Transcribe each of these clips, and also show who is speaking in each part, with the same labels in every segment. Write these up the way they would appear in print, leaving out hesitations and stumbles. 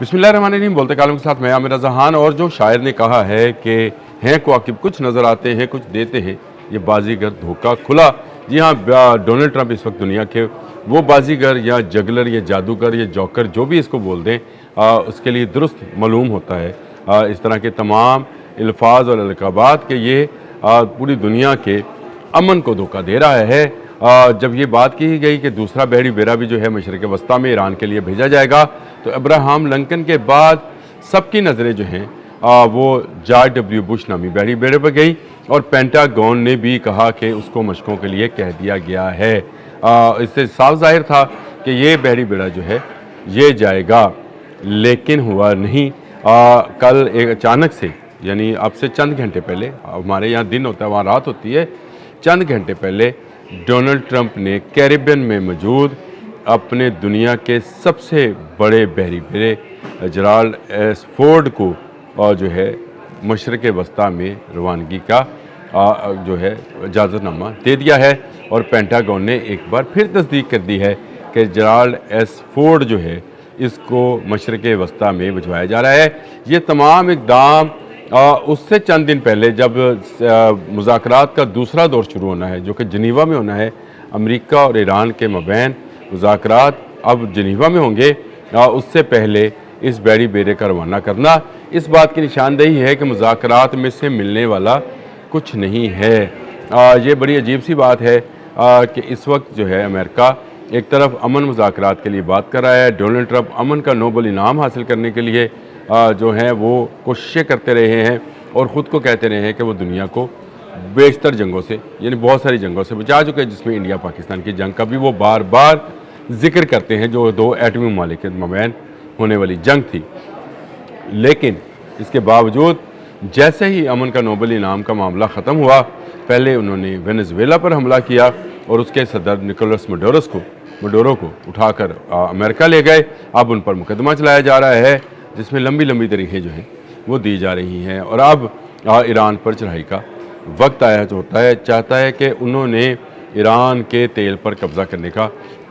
Speaker 1: बिस्मिल्लाहिर्रहमानिर्रहीम। बोलते कालम के साथ मैं आमिर जहान। और जो शायर ने कहा है कि हैं कवाकिब कुछ नज़र आते हैं कुछ देते हैं, ये बाजीगर धोखा खुला। जी हाँ, डोनाल्ड ट्रंप इस वक्त दुनिया के वो बाजीगर या जगलर या जादूगर या जॉकर जो भी इसको बोल दें, उसके लिए दुरुस्त मालूम होता है इस तरह के तमाम अल्फाज और अलकाबात के ये पूरी दुनिया के अमन को धोखा दे रहा है। जब ये बात की गई कि दूसरा बहरी बेड़ा भी जो है मशरक़ वस्ता में ईरान के लिए भेजा जाएगा, तो अब्राहम लिंकन के बाद सबकी नज़रें जो हैं वो जॉर्ज डब्ल्यू बुश नामी बहरी बेड़े पर गई और पेंटागन ने भी कहा कि उसको मशकों के लिए कह दिया गया है। इससे साफ जाहिर था कि ये बहरी बेड़ा जो है ये जाएगा, लेकिन हुआ नहीं। कल एक अचानक से, यानी अब से चंद घंटे पहले, हमारे यहाँ दिन होता है वहाँ रात होती है, चंद घंटे पहले डोनाल्ड ट्रंप ने कैरिबियन में मौजूद अपने दुनिया के सबसे बड़े बहरी बेड़े जेराल्ड एस फोर्ड को और जो है मशरक़ वस्ता में रवानगी का जो है इजाज़तनामा दे दिया है। और पेंटागन ने एक बार फिर तस्दीक कर दी है कि जेराल्ड एस फोर्ड जो है इसको मशरक़ वस्ता में भिजवाया जा रहा है। ये तमाम इक़दाम उससे चंद दिन पहले जब मुज़ाकरात का दूसरा दौर शुरू होना है, जो कि जनीवा में होना है, अमेरिका और ईरान के मबैन मुज़ाकरात अब जनीवा में होंगे, उससे पहले इस बहरी बेड़े का रवाना करना इस बात की निशानदेही है कि मुज़ाकरात में से मिलने वाला कुछ नहीं है। ये बड़ी अजीब सी बात है कि इस वक्त जो है अमेरिका एक तरफ अमन मुज़ाकरात के लिए बात कर रहा है, डोनाल्ड ट्रंप अमन का नोबल इनाम हासिल करने के लिए जो हैं वो कोशिशें करते रहे हैं और ख़ुद को कहते रहे हैं कि वो दुनिया को बेशतर जंगों से, यानी बहुत सारी जंगों से बचा चुके हैं, जिसमें इंडिया पाकिस्तान की जंग का भी वो बार बार जिक्र करते हैं, जो दो एटमी ममालिक के मबैन होने वाली जंग थी। लेकिन इसके बावजूद जैसे ही अमन का नोबल इनाम का मामला ख़त्म हुआ, पहले उन्होंने वेनेजुएला पर हमला किया और उसके सदर निकोलस मडोरो को उठाकर अमेरिका ले गए। अब उन पर मुकदमा चलाया जा रहा है, जिसमें लंबी लंबी तारीखें जो हैं वो दी जा रही हैं। और अब ईरान पर चढ़ाई का वक्त आया जो होता है, चाहता है कि उन्होंने ईरान के तेल पर कब्ज़ा करने का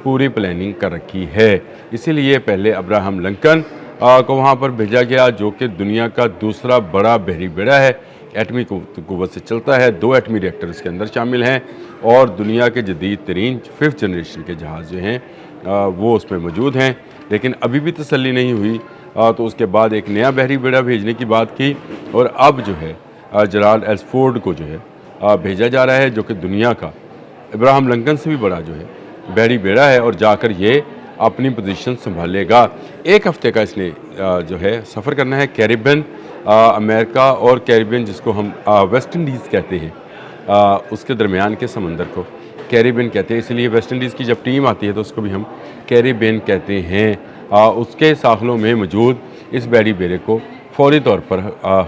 Speaker 1: पूरी प्लानिंग कर रखी है। इसीलिए पहले अब्राहम लिंकन को वहाँ पर भेजा गया, जो कि दुनिया का दूसरा बड़ा बहरी बेड़ा है, एटमी कुव्वत से चलता है, 2 एटमी रिएक्टर इसके अंदर शामिल हैं और दुनिया के जदीद तरीन 5th जनरेशन के जहाज़ जो हैं वो उसमें मौजूद हैं। लेकिन अभी भी तसल्ली नहीं हुई, तो उसके बाद एक नया बहरी बेड़ा भेजने की बात की और अब जो है जेराल्ड एस फोर्ड को जो है भेजा जा रहा है, जो कि दुनिया का अब्राहम लिंकन से भी बड़ा जो है बहरी बेड़ा है और जाकर ये अपनी पोजीशन संभालेगा। 1 हफ़्ते का इसने जो है सफ़र करना है कैरिबियन, अमेरिका और कैरिबियन, जिसको हम वेस्ट इंडीज़ कहते हैं, उसके दरमियान के समंदर को कैरिबियन कहते हैं। इसलिए वेस्ट इंडीज़ की जब टीम आती है तो उसको भी हम कैरिबियन कहते हैं। उसके साखलों में मौजूद इस बहरी बेड़े को फौरी तौर पर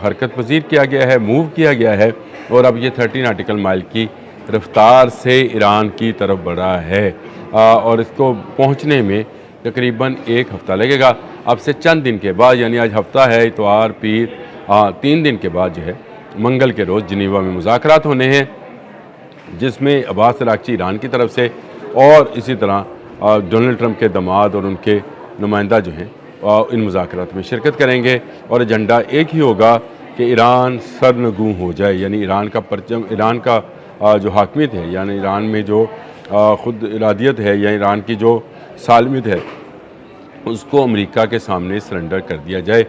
Speaker 1: हरकत पजीर किया गया है, मूव किया गया है और अब ये 30 नॉटिकल माइल की रफ्तार से ईरान की तरफ बढ़ा है और इसको पहुंचने में तकरीबन 1 हफ़्ता लगेगा। अब से चंद दिन के बाद, यानी आज हफ्ता है, इतवार, पीर, 3 दिन के बाद जो है मंगल के रोज़ जनीवा में मुज़ाकरात होने हैं, जिसमें अब्बास अराग़ची ईरान की तरफ से और इसी तरह डोनाल्ड ट्रंप के दामाद और उनके नुमाइंदा जो हैं इन मुज़ाकरात में शिरकत करेंगे और एजेंडा एक ही होगा कि ईरान सरनगू हो जाए, यानी ईरान का परचम, ईरान का जो हाकमियत है, यानी ईरान में जो ख़ुद इरादियत है या ईरान की जो सालमियत है, उसको अमेरिका के सामने सरेंडर कर दिया जाए।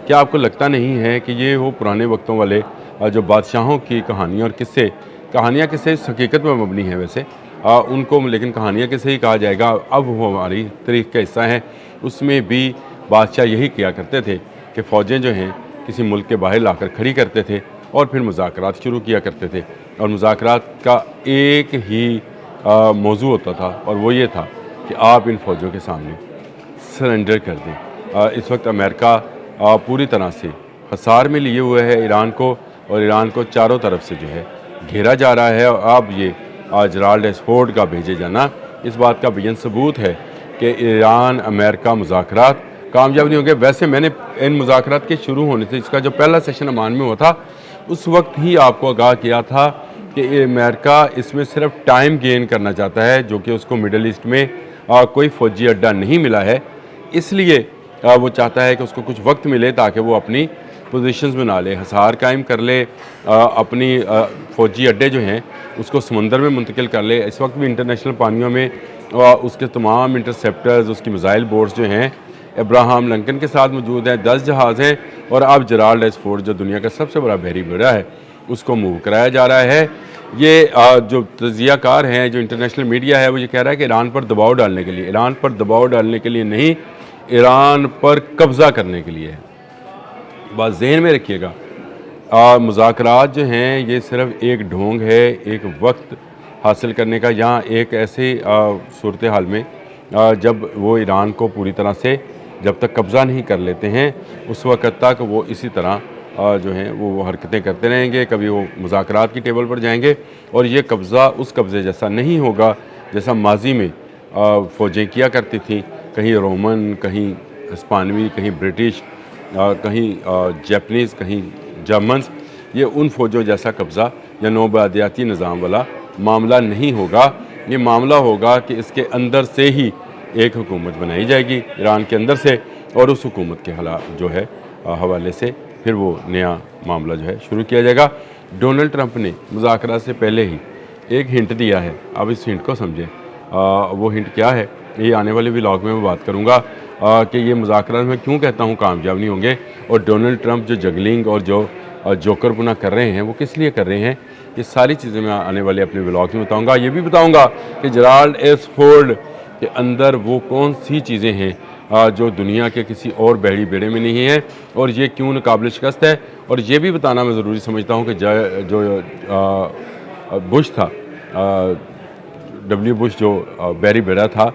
Speaker 1: क्या आपको लगता नहीं है कि ये वो पुराने वक्तों वाले जो बादशाहों की कहानियाँ और कहानियाँ किस्से इस हकीकत पर मबनी है वैसे उनको, लेकिन कहानियाँ किस्से ही कहा जाएगा, अब वो हमारी तारीख़ का हिस्सा है। उसमें भी बादशाह यही किया करते थे कि फ़ौजें जो हैं किसी मुल्क के बाहर लाकर खड़ी करते थे और फिर मुज़ाकरात शुरू किया करते थे और मुज़ाकरात का एक ही मौजू होता था और वो ये था कि आप इन फ़ौजों के सामने सरेंडर कर दें। इस वक्त अमेरिका पूरी तरह से खसार में लिए हुए है ईरान को और ईरान को चारों तरफ से जो है घेरा जा रहा है। और अब ये जेराल्ड एस फोर्ड का भेजे जाना इस बात का बेयन सबूत है कि ईरान अमेरिका मुज़ाकरात कामयाब नहीं होंगे। वैसे मैंने इन मुज़ाकरात के शुरू होने से, इसका जो पहला सेशन अमान में हुआ था, उस वक्त ही आपको आगाह किया था कि अमेरिका इसमें सिर्फ टाइम गेन करना चाहता है, जो कि उसको मिडल ईस्ट में कोई फ़ौजी अड्डा नहीं मिला है, इसलिए وہ چاہتا ہے کہ اس کو کچھ وقت ملے تاکہ وہ اپنی پوزیشنز بنا لے، حصار قائم کر لے، اپنی فوجی اڈے جو ہیں اس کو سمندر میں منتقل کر لے۔ اس وقت بھی انٹرنیشنل پانیوں میں اس کے تمام انٹرسیپٹرز، اس کی میزائل بورڈز جو ہیں ابراہم لنکن کے ساتھ موجود ہیں، 10 جہاز ہیں، اور اب جرالڈ ایسفورڈ جو دنیا کا سب سے بڑا بحری بیڑا ہے اس کو موو کرایا جا رہا ہے۔ یہ جو تجزیہ کار ہیں، جو انٹرنیشنل میڈیا ہے، وہ یہ کہہ رہا ہے کہ ایران پر دباؤ ڈالنے کے لیے، ایران پر دباؤ ڈالنے کے لیے نہیں، ایران پر قبضہ کرنے کے لیے ہے۔ بات ذہن میں رکھیے گا، مذاکرات جو ہیں یہ صرف ایک ڈھونگ ہے، ایک وقت حاصل کرنے کا، یہاں ایک ایسی صورتحال میں جب وہ ایران کو پوری طرح سے جب تک قبضہ نہیں کر لیتے ہیں اس وقت تک وہ اسی طرح جو ہیں وہ حرکتیں کرتے رہیں گے، کبھی وہ مذاکرات کی ٹیبل پر جائیں گے، اور یہ قبضہ اس قبضے جیسا نہیں ہوگا جیسا ماضی میں فوجیں کیا کرتی تھیں، کہیں رومن، کہیں ہسپانوی، کہیں برٹش، کہیں جیپنیز، کہیں جرمنز۔ یہ ان فوجوں جیسا قبضہ یا نوبادیاتی نظام والا معاملہ نہیں ہوگا۔ یہ معاملہ ہوگا کہ اس کے اندر سے ہی ایک حکومت بنائی جائے گی ایران کے اندر سے، اور اس حکومت کے جو ہے حوالے سے پھر وہ نیا معاملہ جو ہے شروع کیا جائے گا۔ ڈونلڈ ٹرمپ نے مذاکرات سے پہلے ہی ایک ہنٹ دیا ہے، اب اس ہنٹ کو سمجھیں۔ وہ ہنٹ کیا ہے یہ آنے والے ولاگ میں بات کروں گا کہ یہ مذاکرات میں کیوں کہتا ہوں کامیاب نہیں ہوں گے، اور ڈونلڈ ٹرمپ جو جگلنگ اور جو جوکر پنا کر رہے ہیں وہ کس لیے کر رہے ہیں، یہ ساری چیزیں میں آنے والے اپنے ولاگ میں بتاؤں گا۔ یہ بھی بتاؤں گا کہ جرالڈ ایسفورڈ کے اندر وہ کون سی چیزیں ہیں جو دنیا کے کسی اور بحری بیڑے میں نہیں ہیں، اور یہ کیوں ناقابل شکست ہے۔ اور یہ بھی بتانا میں ضروری سمجھتا ہوں کہ جو بش تھا، ڈبلیو بش جو بحری بیڑا تھا،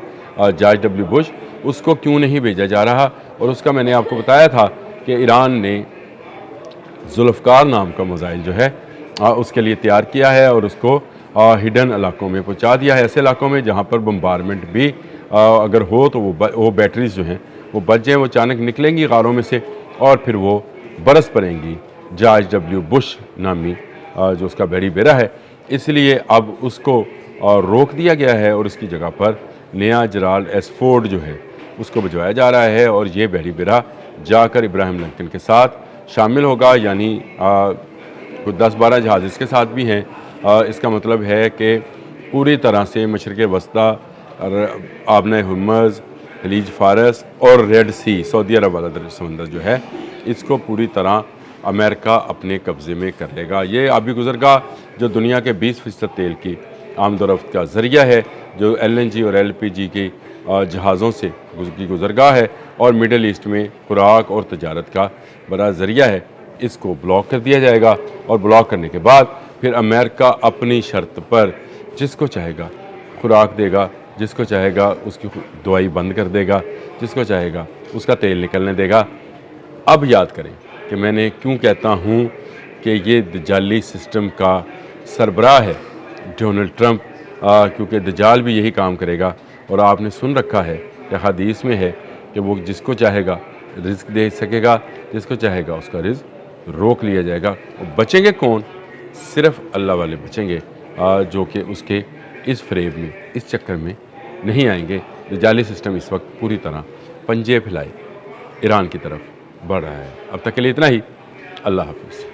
Speaker 1: جارج ڈبلیو بش، اس کو کیوں نہیں بھیجا جا رہا، اور اس کا میں نے آپ کو بتایا تھا کہ ایران نے ذوالفقار نام کا میزائل جو ہے اس کے لیے تیار کیا ہے، اور اس کو ہڈن علاقوں میں پہنچا دیا ہے، ایسے علاقوں میں جہاں پر بمبارمنٹ بھی اگر ہو تو وہ بیٹریز جو ہیں وہ بچ جائیں، وہ اچانک نکلیں گی غاروں میں سے اور پھر وہ برس پڑیں گی جارج ڈبلیو بش نامی جو اس کا بحری بیڑا ہے۔ اس لیے اب اس کو روک دیا گیا ہے، اور اس کی جگہ پر نیا جرالڈ ایسفورڈ جو ہے اس کو بھجوایا جا رہا ہے، اور یہ بحری بیڑا جا کر ابراہم لنکن کے ساتھ شامل ہوگا، یعنی کچھ 10-12 جہاز اس کے ساتھ بھی ہیں۔ اس کا مطلب ہے کہ پوری طرح سے مشرق وسطیٰ، آبنۂ ہرمز، خلیج فارس اور ریڈ سی، سعودی عرب والا سمندر جو ہے، اس کو پوری طرح امریکہ اپنے قبضے میں کر لے گا۔ یہ آبی گزرگاہ جو دنیا کے 20% تیل کی آمد و رفت کا ذریعہ ہے، جو LNG اور LPG کی جہازوں سے کی گزرگاہ ہے، اور مڈل ایسٹ میں خوراک اور تجارت کا بڑا ذریعہ ہے، اس کو بلاک کر دیا جائے گا، اور بلاک کرنے کے بعد پھر امریکہ اپنی شرط پر جس کو چاہے گا خوراک دے گا، جس کو چاہے گا اس کی دوائی بند کر دے گا، جس کو چاہے گا اس کا تیل نکلنے دے گا۔ اب یاد کریں کہ میں نے کیوں کہتا ہوں کہ یہ دجالی سسٹم کا سربراہ ہے ڈونلڈ ٹرمپ، کیونکہ دجال بھی یہی کام کرے گا، اور آپ نے سن رکھا ہے کہ حدیث میں ہے کہ وہ جس کو چاہے گا رزق دے سکے گا، جس کو چاہے گا اس کا رزق روک لیا جائے گا۔ اور بچیں گے کون؟ صرف اللہ والے بچیں گے، جو کہ اس کے اس فریب میں، اس چکر میں نہیں آئیں گے۔ دجالی سسٹم اس وقت پوری طرح پنجے پھیلائے ایران کی طرف بڑھ رہا ہے۔ اب تک کے لیے اتنا ہی، اللہ حافظ۔